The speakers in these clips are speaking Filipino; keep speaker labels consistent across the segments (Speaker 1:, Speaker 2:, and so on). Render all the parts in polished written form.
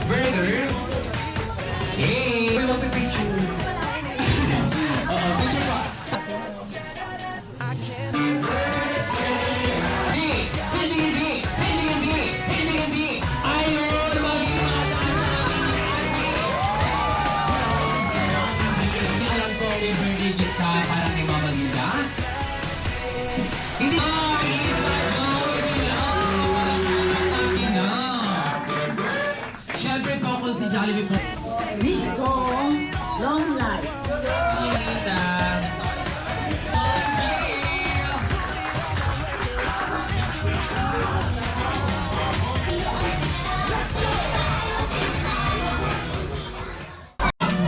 Speaker 1: Burger. Hey! Magpipicture. Oo, picture pa. Hindi. Ayun, maging alam ko, may birthday gift ka para kay Mama Linda. Hindi. Siyempre po kung si Jollibee po.
Speaker 2: Wish ko long life.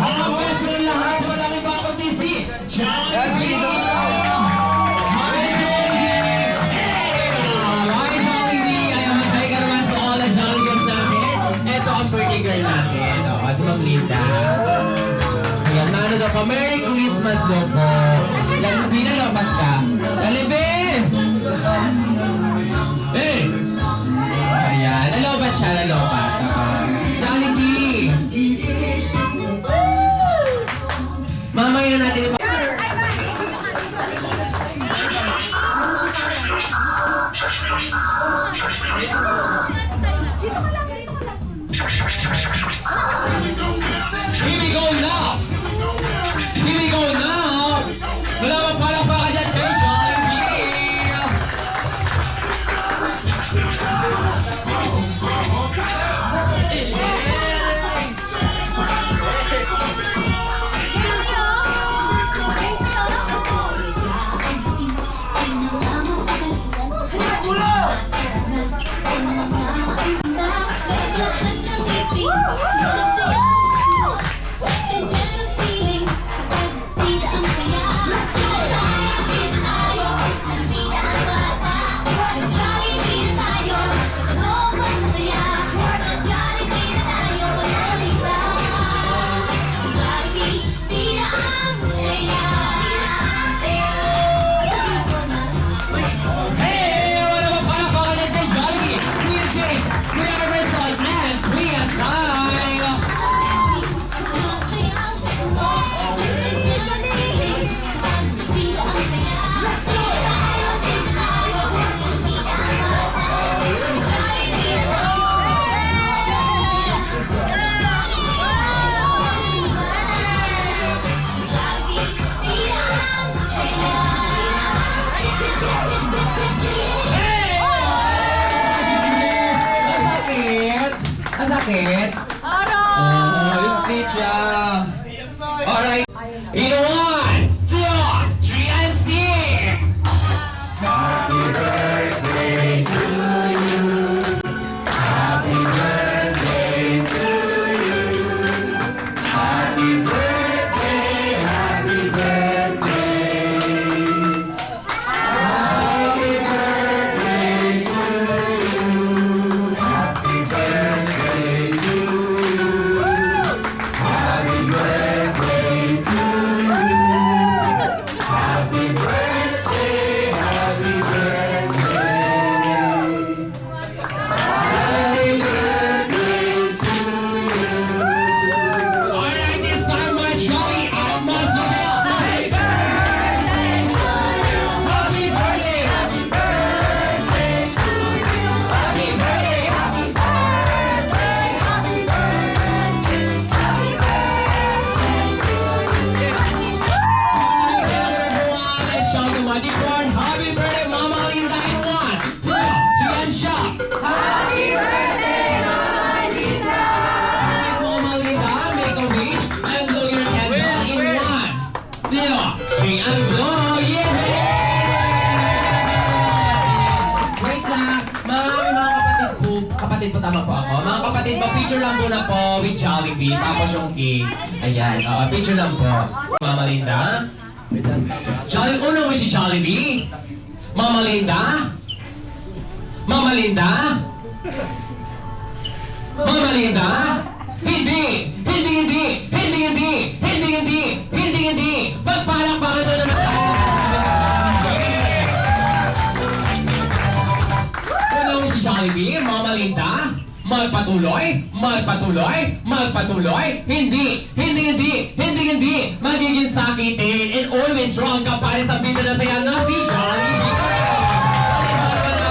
Speaker 1: Ang best friend lahat, walang iba kundi si Jollibee! Birthday girl natin, si Ma'am Linda. Ayan, naano daw po, Merry Christmas daw po. Hindi na lobat ka. Lalibin! Eh! Ayan, nalobat siya, nalobat. Jollibee! Mamaya na natin Here we go now! Wala bang palakpakan dyan kay Jollibee! Sakit? It's pizza. Alright. In 1, 2, 3, and sing! Happy birthday to you. Happy birthday to you. Happy birthday, happy birthday. Happy birthday to you. Happy birthday to you. Happy birthday to you. Happy birthday, happy birthday. Happy birthday to you. Alright, this time, my Jollibee, I must know. Happy birthday to you. Happy birthday, happy birthday to you. Happy birthday, happy birthday, happy birthday, happy everyone, let's shout to Mighty Corn. Happy birthday, Mama Linda, in 1, 2, 3, and shout. Happy birthday, Mama Linda. Mama Linda, make a wish and blow your candle in 1, 2, 3, and blow. Yeah! Wait lang, mga kapatid po, tama po ako. Mga kapatid po, picture lang po na po with Jollibee, tapos yung cake. Ayan, picture lang po. Mama Linda. Una mo si Jollibee? Mama Linda? Mama Linda? Mama Linda? Hindi! Hindi, hindi! Hindi, hindi! Hindi, hindi! Hindi, hindi! Pagpalakpakan mo naman tayo! Una mo si Jollibee? Mama Linda? Magpatuloy, magpatuloy, magpatuloy. Hindi, hindi, hindi, hindi, hindi. Magiging sakitin and always wrong ka para sa bida na saya na si Jollibee.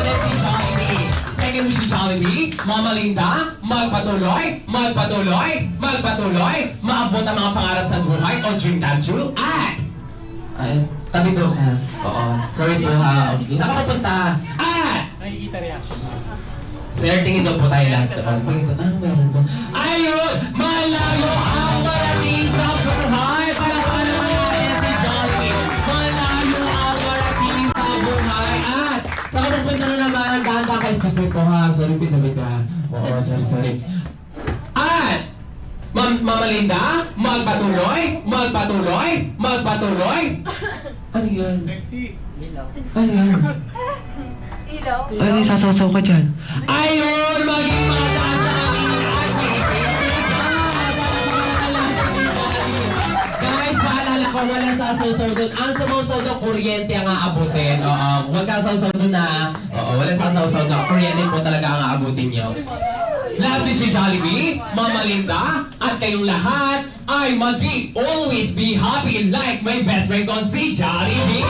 Speaker 1: Si Jollibee. Second mo si Jollibee, Mama Linda, magpatuloy, magpatuloy, magpatuloy. Maabot ang mga pangarap sa buhay o dream come true at... Ay, tabi po ha. Oo. Sorry po ha. Okay. Saan ka papunta? At...
Speaker 3: Nakikita reaction mo.
Speaker 1: Sir, tingin daw po tayo lahat. Tingin daw, anong meron doon? Ayun! Malayo ang marating sa buhay! Palakpakan naman natin si Jollibee! Malayo ang marating sa buhay! At, saka pupunta na naman ang dahan-dahan kayo. Kasi po ha, sorry, pinabit ka. Oo, sorry. At, Mama Linda, magpatuloy, magpatuloy, magpatuloy. Ano yun?
Speaker 3: Sexy.
Speaker 1: Ano yun?
Speaker 4: Ilaw.
Speaker 1: Ano yung sasaw-saw ka dyan? Ayun! Maging mataas ang inyong Guys, paalala ko, walang sasaw-saw doon. Ang sumaw-saw doon, kuryente ang aabutin. Oo, huwag ka sasaw doon na. Oo, walang sasaw-saw doon. Kuryente po talaga ang aabutin nyo. Last is si Jollibee, Mama Linda, at kayong lahat ay always be happy like my best friend kong si Jollibee.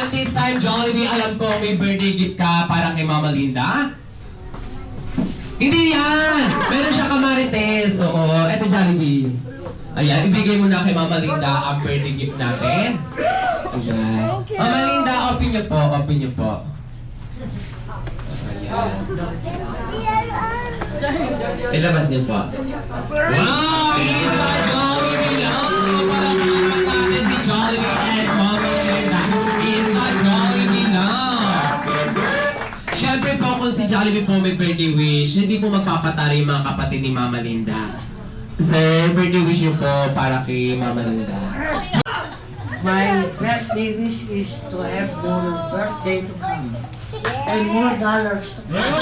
Speaker 1: This time, Jollibee, alam ko may birthday gift ka para kay Mama Linda. Hindi yan! Meron siya kamarites. Oo, eto Jollibee. Ayan, ibigay mo na kay Mama Linda ang birthday gift natin. Ayan. Mama Linda, open niyo po, open niyo po. Ayan. Ilabas niyo po. Wow! Isa Jollibee lang! Palakpakan natin si Jollibee and Mama Linda. Isa Jollibee lang! Siyempre po kung si Jollibee po may birthday wish, hindi po magpapatalo yung mga kapatid ni Mama Linda. Sir, birthday wish niyo po para kay Mama Linda.
Speaker 2: My birthday wish is to have more birthday to come. And more dollars to come.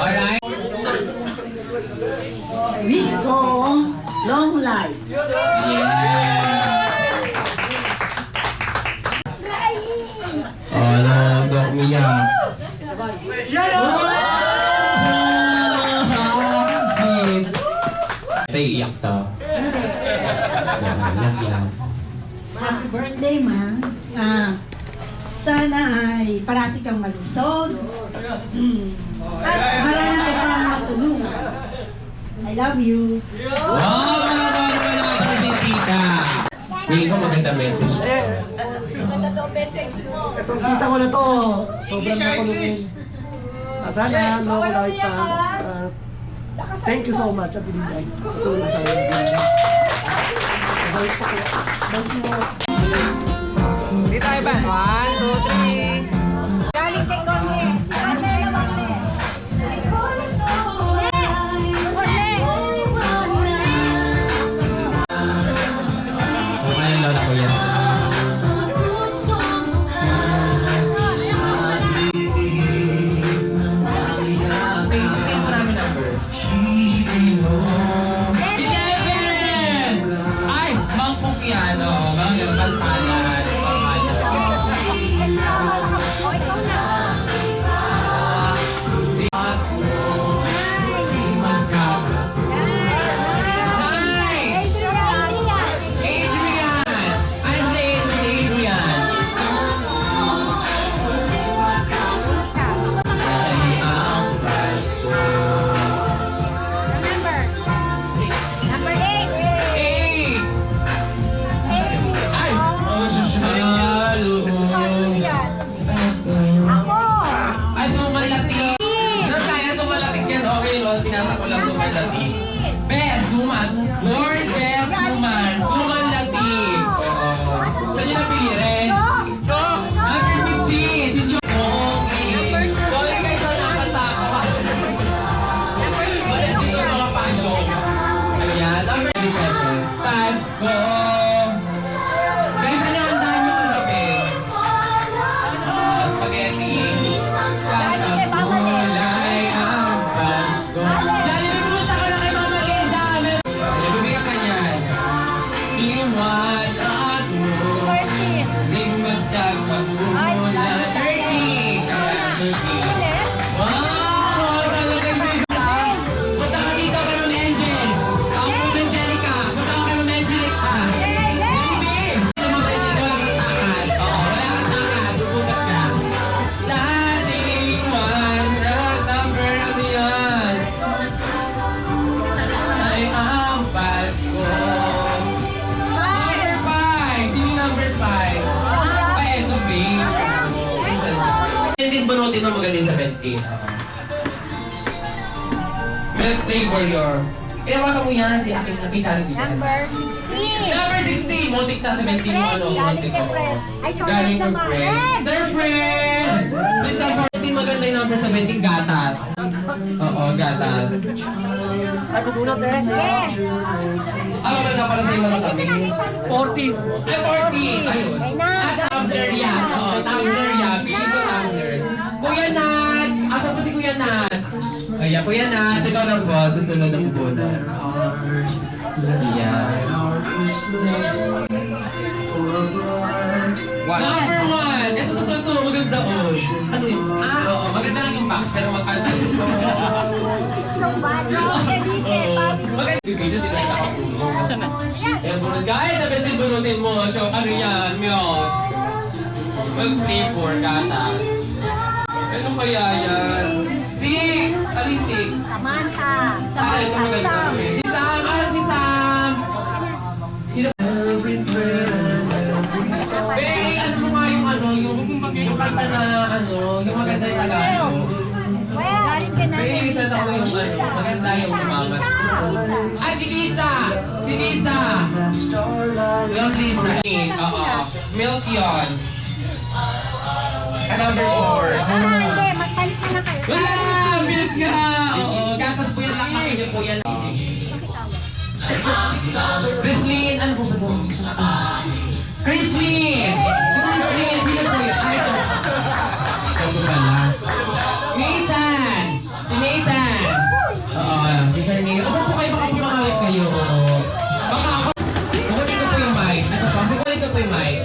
Speaker 1: Alright?
Speaker 2: Wish ko long life.
Speaker 1: Oh, no, Dok Mia. Jeep. Ito yung iyak to. Iyak yan.
Speaker 4: Happy birthday, ma. Sana ay parati kang malusog. At marami ka pang matulungan. I love you.
Speaker 1: Wow! Malabaran naman natin si Tita. Feeling ko maganda message.
Speaker 5: Itong kita ko na to, sobrang nakulungin. Sana long life pa. Thank you so much at Binigay. Tulong sa akin. Thank you. Hindi tayo ba? 1, 2, 3.
Speaker 4: Galing kay Cornes. Ate naman
Speaker 1: Okay, lola ko yan. Ay! Mang Pukiano. Mang Bansalan. Pasko. Guys, ano ang daan nyo kagabi? Spaghetti. Kakulay ang Pasko. Jollibee, pumunta ka na kay Mama Linda. Bibigyan ka niyan. Iwanag mo. Ring magkagmagmula. 30. Kaya 30. Wow! Talagang bigla. Punta ka dito kay Ma'am Angel. Ako Ma'am Angelica. Punta ka kay Ma'am Angelica. Baby! Ano mo ba dito? Wala kang takas. Oo, wala kang takas. Subukan ka. Sa liwanag, number ano yan? Ay ang Pasko. Number 5. Sino yung number 5? Ay, ito, babe. Din bunutin mo magaling sa 20. Milk flavor your. Inawakan mo yan. Di aking nakita rin dito.
Speaker 3: Number 16.
Speaker 1: Number 16. Motik na sa 20 mo ano. Motik ko.
Speaker 3: Ay, sorry
Speaker 1: Galing ng
Speaker 3: naman.
Speaker 1: friend. Sir friend! Miss number 14, maganda yung number 17, gatas. Oo, gatas.
Speaker 5: Ay, bubunot eh.
Speaker 3: Yes.
Speaker 1: Ah, maganda pala sa mga kami.
Speaker 5: 40.
Speaker 1: Ay, 40! Ayun.
Speaker 3: Ay, na.
Speaker 1: Ah, tumbler yan. Oo, tumbler yan. Pili ko tumbler. Kuya Nats! Asa po si Kuya Nats? Kaya, Kuya Nats, ikaw na po. Susunod ang pupunan. Yan. Number 1! Ito. Maganda oh. Ano yun? Ah, oo. Maganda lang yung box. Pero maganda.
Speaker 3: So bad.
Speaker 1: Maganda yung video. Sila nakapulong. Yan, bonus. Guys, nabitin bunutin mo. So, ano yan? Milk. Milk flavor, gatas. Ano kaya yan? 6! Ano yung 6?
Speaker 3: Samantha.
Speaker 1: Ah, ito maganda.
Speaker 3: Sam.
Speaker 1: Si Sam! Ano si Sam? Sino? Hey, ano mo nga yung ano, yung kanta na ano, yung maganda yung Tagalog.
Speaker 3: Well, galing ka na.
Speaker 1: Hey, isa sa ko yung ano, maganda yung mamas. Ah, si Lisa! Si Lisa! Yung Lisa. Oo. Milk yun. Number 4.
Speaker 3: Hindi, magpalit na na kayo.
Speaker 1: Ah, milk nga! Oo, gatas po yan. Laki niyo po yan. Chrislyn, ano po ba ito? Chrislyn! Si Chrislyn, sino po yun? Ah, ito. Ito po pala. Nathan! Si Nathan! Oo, si Sir Nathan. Opo po kayo, baka pumangawit kayo. Baka ako. Kukunin ko po yung mic. Ito po, kukunin ko po yung mic.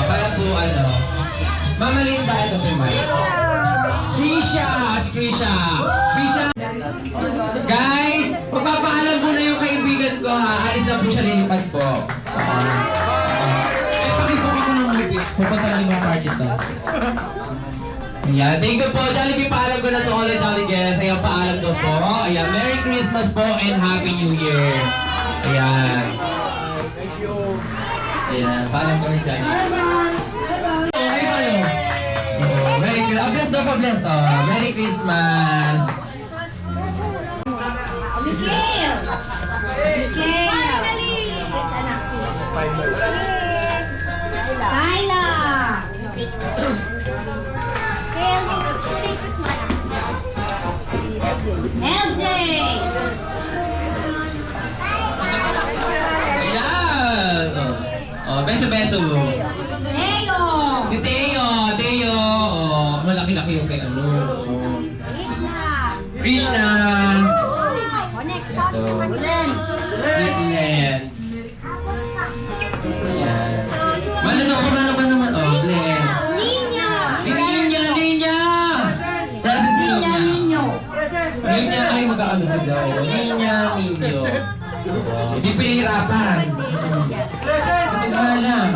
Speaker 1: Para po ano. Mama Linda, ito po yung mic. Krisha! Si Krisha! Krisha! Guys, magpapaalam po na yung kaibigan ko ha. Alis na po siya, lilipad po. Pakipok ako ng movie. Pupunta na yung party to. Ayan, thank you po. Jollibee, paalam ko na sa all the Jolly guests. Ayan, paalam ko po. Ayan, Merry Christmas po and Happy New Year. Ayan. Ayan, paalam ko na dyan. Okay ba yun? Oh, Merry Christmas. Bless daw pa, bless. Oh, Merry Christmas.
Speaker 3: Miguel! Miguel! Finally! Yes, anak ko. Kyla! Kaya yung shoelaces mo anak. LJ!
Speaker 1: Ayan. Oh, beso-beso.
Speaker 3: Leo!
Speaker 1: Si Teo. Teo. Oh, malaki-laki yung kay ano. Oh.
Speaker 3: Krishna!
Speaker 1: Krishna.
Speaker 3: O next, tawag naman Lens.
Speaker 1: Lens. Ayan. Manano ba naman? Oh, bless.
Speaker 3: Ninya!
Speaker 1: Si Ninya. Francis Ninya. Ninya ay magkakami sa daw. Ninya. Oh, hindi pinahirapan. Ito na lang.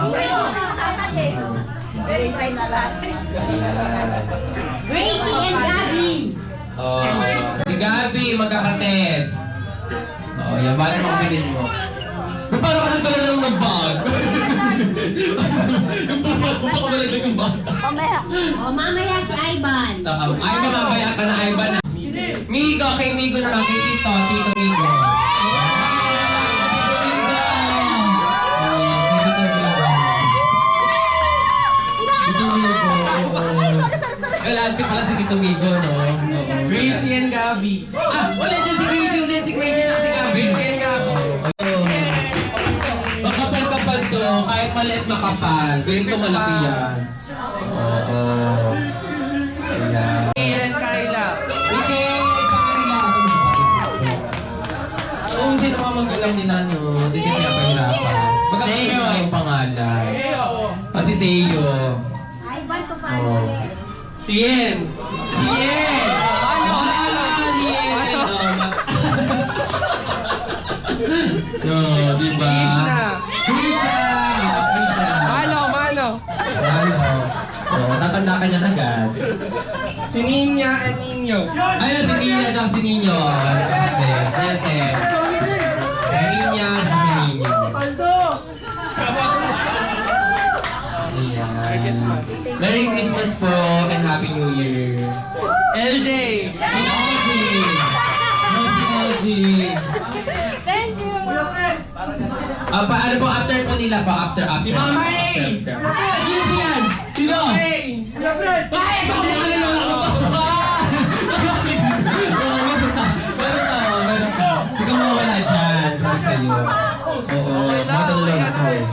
Speaker 3: Gracie and Gabby!
Speaker 1: Oh, si Gabi, magkakapit. Oh, yan. Bakit mo kapilin mo? Paano ka nagtala ng bag? Yung bumat mo, baka malaglag yung bag.
Speaker 3: O mamaya si Ivan.
Speaker 1: Ay, mamamaya ka na, Ivan. Migo, kay Migo naman, kay Tito, Tito Migo. Galante pala si Tito Migo, no? Gracie and Gabby. Ah, wala dyan si Gracie, ulit si Gracie at si Gabby. Gracie and Gabby. Baka kahit maliit makapal. Piling ko malaki yan. Oo. Ayan.
Speaker 5: Kailan Kyla?
Speaker 1: Okay, Kyla. Kung sino mga magulang ni Nano, hindi siya pinapahirapan. Magkakasino nga yung pangalan. Kasi Teo.
Speaker 3: I want to follow it.
Speaker 1: Si Yen! Si Yen! Ano? Yen! No, diba?
Speaker 5: Krishna.
Speaker 1: Krisha! Krisha!
Speaker 5: Malo.
Speaker 1: Ano? Oh, tatanda ka niyan agad.
Speaker 5: Si Ninya and Ninyo.
Speaker 1: Ayun, si Nina at si Nino. Yes, eh. Si Nina at si Nino. Ayan.
Speaker 5: Merry Christmas.
Speaker 1: Merry Christmas po and Happy New Year.
Speaker 5: LJ.
Speaker 1: Si Alvin! No, si Alvin.
Speaker 3: Thank you.
Speaker 1: Ano po, after po nila po, after.
Speaker 5: Si Mama A.
Speaker 1: Sino po yan? Sino? Ay, baka mga nalola ko to. Meron ka. Hindi ka mawawala dyan. Sabi sa'yo. Oo, mga nalola ko eh.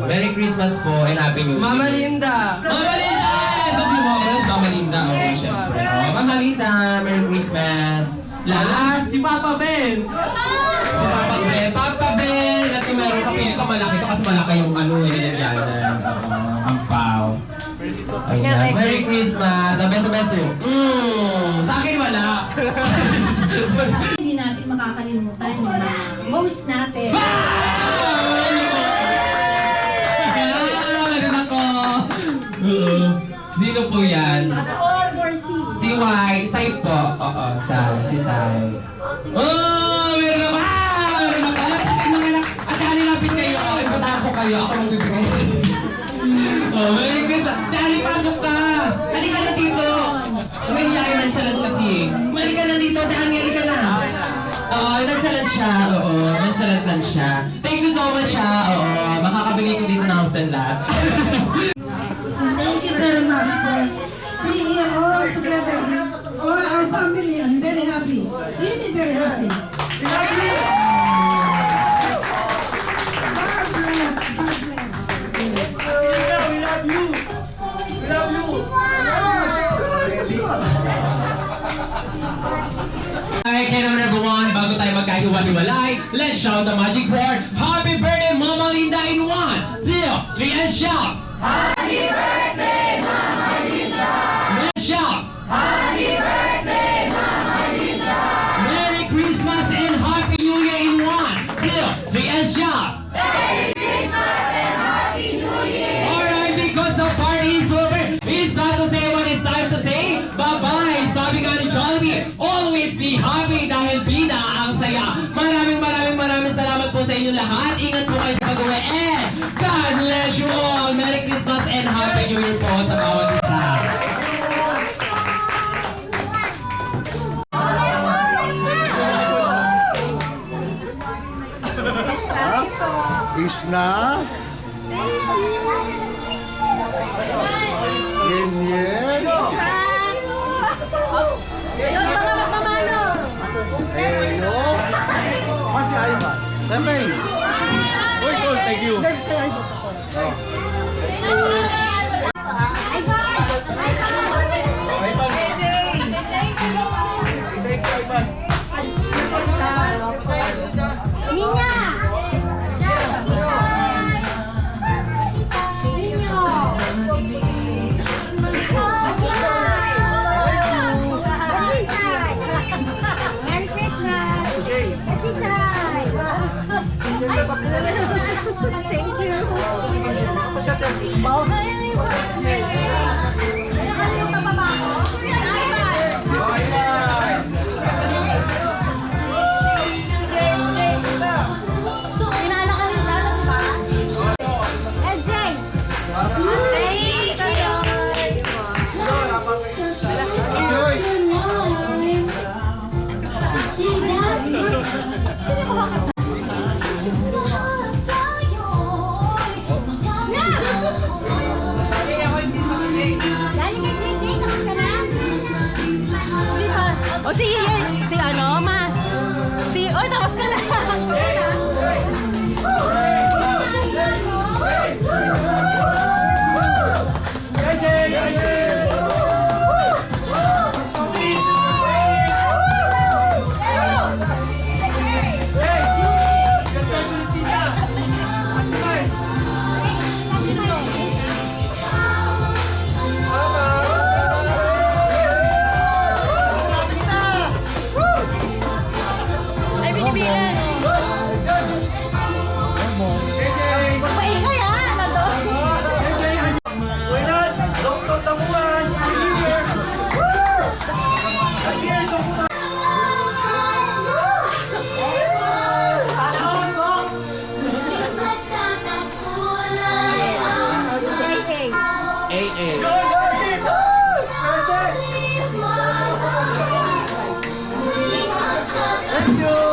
Speaker 1: Merry Christmas po and Happy New Year.
Speaker 5: Mama Linda.
Speaker 1: Mama Linda! Don't be moments, Mama Linda. Oo, syempre. Mama Linda, Merry Christmas. Last,
Speaker 5: Si Papa Ben.
Speaker 1: si Papa Ben. Papa Ben! At kung meron ka, pili ko malaki to kasi malaki yung ano, nilagyan. Ang pao. Ayan. Merry Christmas! Ang beso-beso. Sa akin wala.
Speaker 4: Hindi natin makakalimutan yung mga host natin.
Speaker 1: Ayan! Ako! Sino po yan?
Speaker 4: All for season.
Speaker 1: Si Y. Sai po. Oo, Sai. Si Sai. Oh! Meron ako! Meron ako! Ate, halilapit kayo. Ako, ipunta ko kayo. Ako magbibigay. Oh, Merry Christmas! Dali, pasok ka! Halika na dito! May hiyain ng chalan kasi. Halika na dito. Dali, halika na. Oo, nagchalan siya. Oo, nagchalan lang siya. Thank you so much siya. Oo, makakabigay ko dito ng house and lot.
Speaker 6: Thank you very much for being here all together. All our family. I'm very happy. Really very happy. God bless. God bless.
Speaker 5: We love you.
Speaker 6: Of course, of course.
Speaker 1: Alright, kaya naman everyone, bago tayo magkahiwalay, let's shout the magic word. Happy birthday, Mama Linda in 1, 2, 3, and shout! Happy birthday, Mama Linda! Let's shout! Happy birthday, Mama Linda! Merry Christmas and Happy New Year in 1, 2, 3, and shout! Merry Christmas and Happy New Year! Alright, because the party is over, it's time to say what it's time to say. Bye-bye! Sabi nga ni Jollibee, always be happy dahil bida ang saya. Maraming salamat po sa inyong lahat. Ingat po kayo sa pag-uwi and God bless you all. Merry Christmas and Happy New Year po sa bawat isa.
Speaker 7: Krishna, Yen,
Speaker 3: Yung mga magmamano.
Speaker 7: Eyo, masih Aiman, Temei.
Speaker 5: Uy, cool. Thank you.
Speaker 3: Ninya! Merry Christmas! Thank you!
Speaker 1: A.
Speaker 7: Thank you.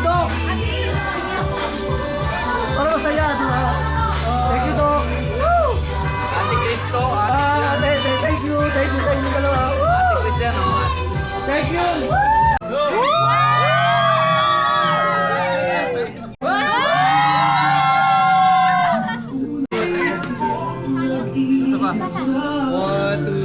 Speaker 5: Doc! Para masaya, di ba? Thank you, Doc.
Speaker 1: Ate Cristo,
Speaker 5: Thank you dalawa.
Speaker 1: Ate Cristiano.
Speaker 5: Thank you.
Speaker 1: Isa pa. 1, 2,